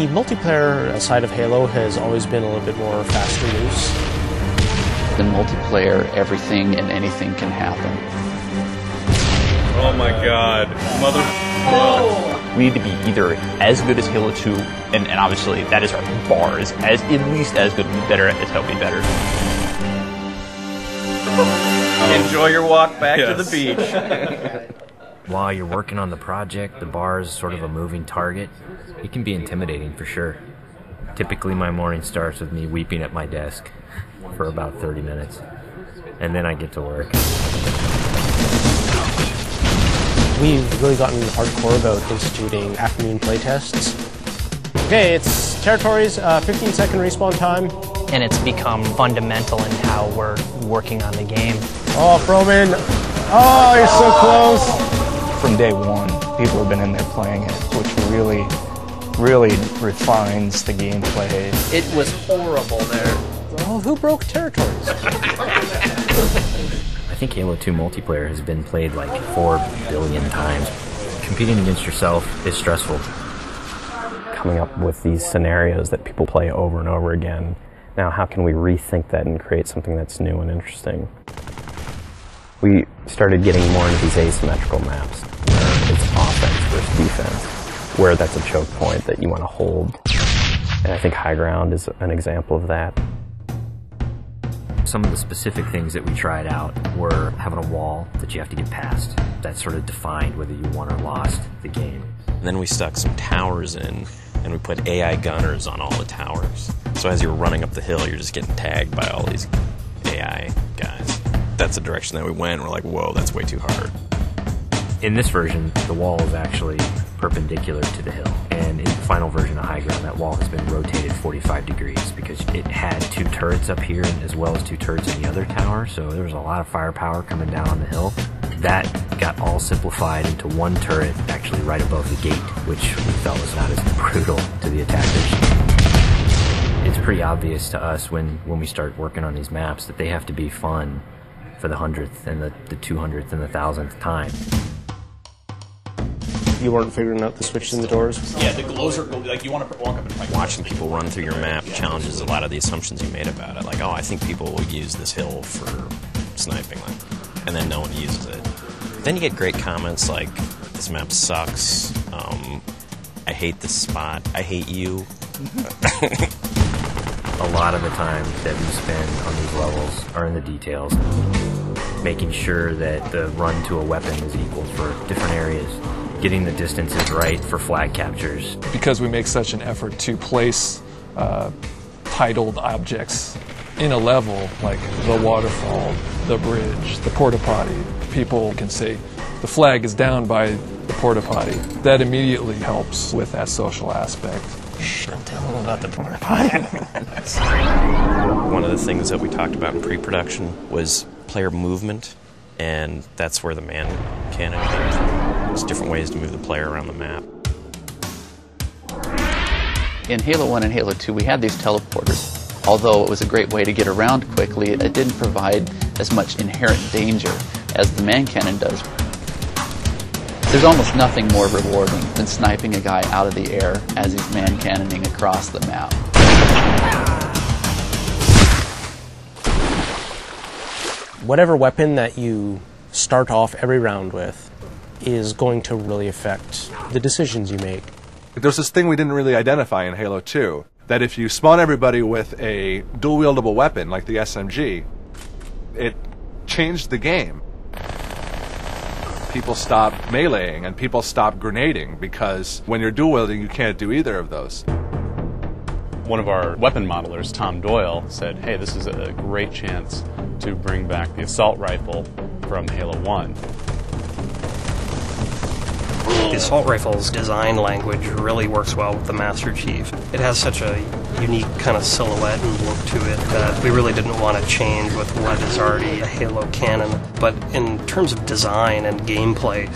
The multiplayer side of Halo has always been a little bit more fast and loose. In multiplayer, everything and anything can happen. Oh my god. Mother... We need to be either as good as Halo 2, and obviously that is our bar, is as at least as good, better as Hell Be Better. Enjoy your walk back to the beach. While you're working on the project, the bar is sort of a moving target. It can be intimidating for sure. Typically my morning starts with me weeping at my desk for about 30 minutes, and then I get to work. We've really gotten hardcore about instituting afternoon playtests. Okay, it's territories, 15-second respawn time. And it's become fundamental in how we're working on the game. Oh, Froman! Oh, you're so close! From day one, people have been in there playing it, which really refines the gameplay. It was horrible there. Oh, who broke territories? I think Halo 2 multiplayer has been played like 4 billion times. Competing against yourself is stressful. Coming up with these scenarios that people play over and over again. Now, how can we rethink that and create something that's new and interesting? We started getting more into these asymmetrical maps, where it's offense versus defense, where that's a choke point that you want to hold. And I think High Ground is an example of that. Some of the specific things that we tried out were having a wall that you have to get past. That sort of defined whether you won or lost the game. And then we stuck some towers in, and we put AI gunners on all the towers. So as you're running up the hill, you're just getting tagged by all these AI guys. That's the direction that we went. We're like, whoa, that's way too hard. In this version, the wall is actually perpendicular to the hill. And in the final version of High Ground, that wall has been rotated 45 degrees because it had 2 turrets up here as well as 2 turrets in the other tower. So there was a lot of firepower coming down on the hill. That got all simplified into 1 turret actually right above the gate, which we felt was not as brutal to the attackers. It's pretty obvious to us when we start working on these maps that they have to be fun for the 100th and the 200th and the 1000th time. You weren't figuring out the switches in the doors? Yeah, the glows are like you want to walk up and like Watching people run through your map challenges a lot of the assumptions you made about it. Like, oh, I think people will use this hill for sniping, and then no one uses it. Then you get great comments like, this map sucks, I hate this spot, I hate you. A lot of the time that we spend on these levels are in the details, making sure that the run to a weapon is equal for different areas, getting the distances right for flag captures. Because we make such an effort to place titled objects in a level, like the waterfall, the bridge, the porta potty, people can say the flag is down by the porta potty. That immediately helps with that social aspect. Don't tell them about the porta potty. One of the things that we talked about in pre-production was player movement, and that's where the man cannon came from. There's different ways to move the player around the map. In Halo 1 and Halo 2, we had these teleporters. Although it was a great way to get around quickly, it didn't provide as much inherent danger as the man cannon does. There's almost nothing more rewarding than sniping a guy out of the air as he's man cannoning across the map. Whatever weapon that you start off every round with is going to really affect the decisions you make. There's this thing we didn't really identify in Halo 2, that if you spawn everybody with a dual-wieldable weapon like the SMG, it changed the game. People stop meleeing and people stop grenading because when you're dual-wielding you can't do either of those. One of our weapon modelers, Tom Doyle, said, hey, this is a great chance to bring back the assault rifle from Halo 1. The assault rifle's design language really works well with the Master Chief. It has such a unique kind of silhouette and look to it that we really didn't want to change with what is already a Halo canon. But in terms of design and gameplay,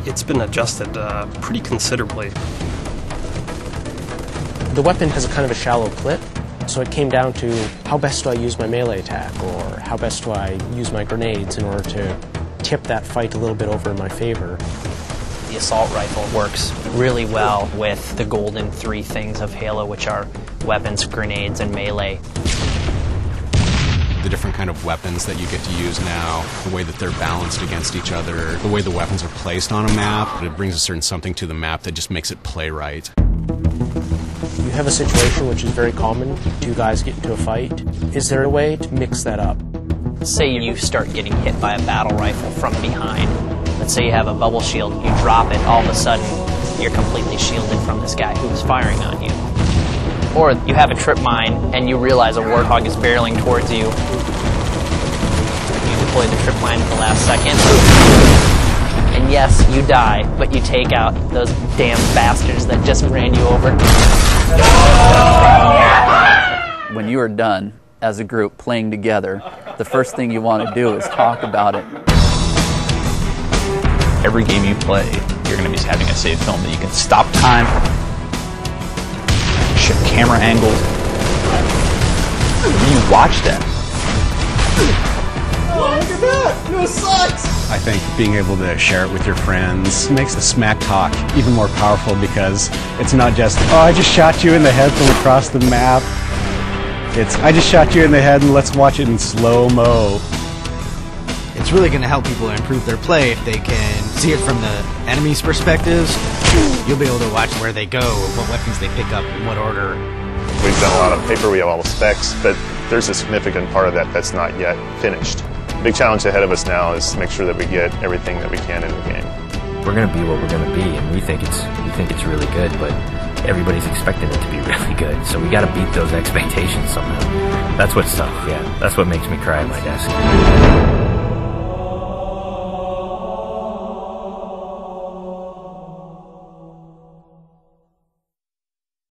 it's been adjusted pretty considerably. The weapon has a kind of a shallow clip, so it came down to how best do I use my melee attack, or how best do I use my grenades in order to tip that fight a little bit over in my favor. The assault rifle works really well with the golden three things of Halo, which are weapons, grenades, and melee. The different kind of weapons that you get to use now, the way that they're balanced against each other, the way the weapons are placed on a map, it brings a certain something to the map that just makes it play right. You have a situation which is very common, two guys get into a fight. Is there a way to mix that up? Say you start getting hit by a battle rifle from behind. Let's say you have a bubble shield, you drop it, all of a sudden you're completely shielded from this guy who was firing on you. Or you have a trip mine and you realize a warthog is barreling towards you. You deploy the trip mine at the last second. And yes, you die, but you take out those damn bastards that just ran you over. When you are done as a group playing together, the first thing you want to do is talk about it. Every game you play, you're going to be having a save film that you can stop time, shift camera angles. When you watch that. Oh, look at that! This sucks! I think being able to share it with your friends makes the smack talk even more powerful, because it's not just, oh, I just shot you in the head from across the map. It's, I just shot you in the head and let's watch it in slow-mo. It's really going to help people improve their play if they can see it from the enemy's perspectives. You'll be able to watch where they go, what weapons they pick up, in what order. We've done a lot of paper, we have all the specs, but there's a significant part of that that's not yet finished. The big challenge ahead of us now is to make sure that we get everything that we can in the game. We're going to be what we're going to be, and we think it's really good, but everybody's expecting it to be really good, so we got to beat those expectations somehow. That's what's tough, yeah. That's what makes me cry at my desk.